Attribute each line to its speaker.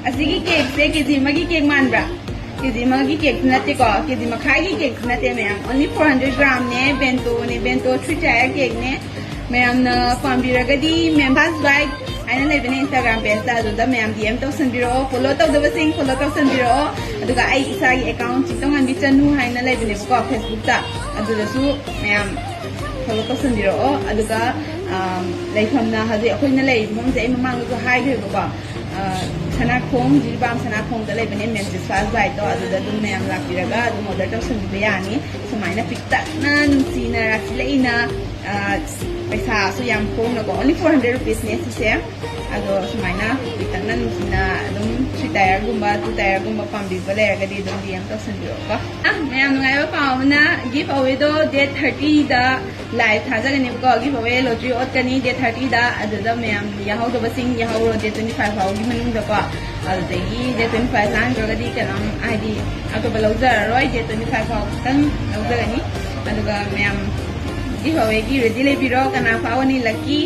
Speaker 1: asigi cake se kg magi cake manbra kg magi cake nate ko kg makhai gi cake nate ma'am only 400 gram ne bento 3 tier cake ne ma'am na pambiragadi members by aina lebene Instagram page ta aduda ma'am DM tawsanbiro follow tawdabasing follow tawsanbiro aduga ai isagi account chitong andi chanu haina lebene ko Facebook ta aduda su ma'am follow tawsanbiro aduga laifamna hazi akoina lay momse ai mamang ko hai de ko Sanakong jilbam sanakong dalay bani menses fast by to aduda dum ma'am lakiraga dum order tawsanbiro yani sumaina pikta na sina rakila paisa so yam phone na ko only 400 rupees ne se ado sumaina bitang nan sina dum 3 tier gumba 2 tier gumba pambi bale ga di dum diem to sanbiro ka mayam ngai ba paw na give away do date 30 da live thaja ga ni ko give away lottery ot kani date 30 da ado da mayam ya haw do basing ya haw ro date 25 haw gi manung da ko ado da gi date 25 lan ga di kanam id ato balauza roi date 25 haw kan lauza ga ni ado ga mayam giveaway gi ready le biro kana pawani lucky